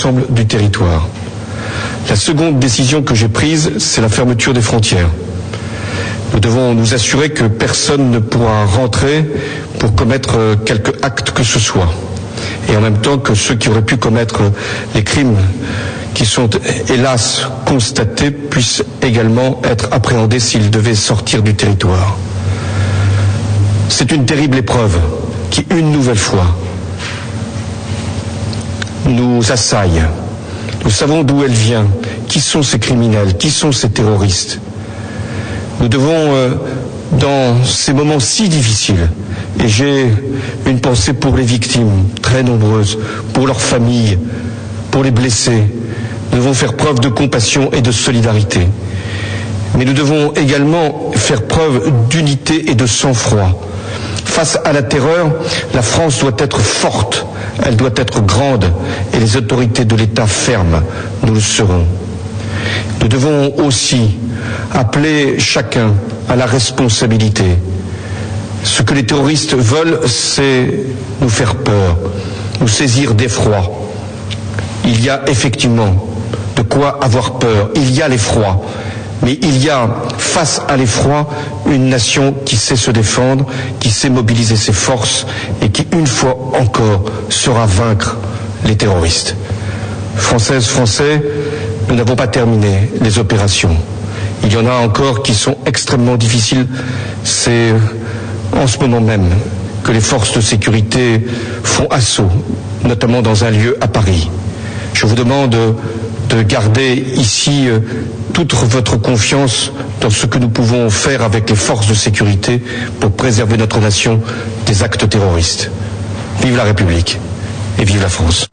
l'ensemble du territoire. La seconde décision que j'ai prise, c'est la fermeture des frontières. Nous devons nous assurer que personne ne pourra rentrer pour commettre quelque acte que ce soit. Et en même temps que ceux qui auraient pu commettre les crimes qui sont hélas constatés puissent également être appréhendés s'ils devaient sortir du territoire. C'est une terrible épreuve qui, une nouvelle fois, nous assaille. Nous savons d'où elle vient, qui sont ces criminels, qui sont ces terroristes. Nous devons, dans ces moments si difficiles, et j'ai une pensée pour les victimes, très nombreuses, pour leurs familles, pour les blessés, nous devons faire preuve de compassion et de solidarité. Mais nous devons également faire preuve d'unité et de sang-froid. Face à la terreur, la France doit être forte, elle doit être grande, et les autorités de l'État fermes, nous le serons. Nous devons aussi appeler chacun à la responsabilité. Ce que les terroristes veulent, c'est nous faire peur, nous saisir d'effroi. Il y a effectivement de quoi avoir peur, il y a l'effroi, mais il y a, face à l'effroi, une nation qui sait se défendre, qui sait mobiliser ses forces et qui, une fois encore, saura vaincre les terroristes. Françaises, Français, nous n'avons pas terminé les opérations. Il y en a encore qui sont extrêmement difficiles. C'est en ce moment même que les forces de sécurité font assaut, notamment dans un lieu à Paris. Je vous demande de garder ici toute votre confiance dans ce que nous pouvons faire avec les forces de sécurité pour préserver notre nation des actes terroristes. Vive la République et vive la France.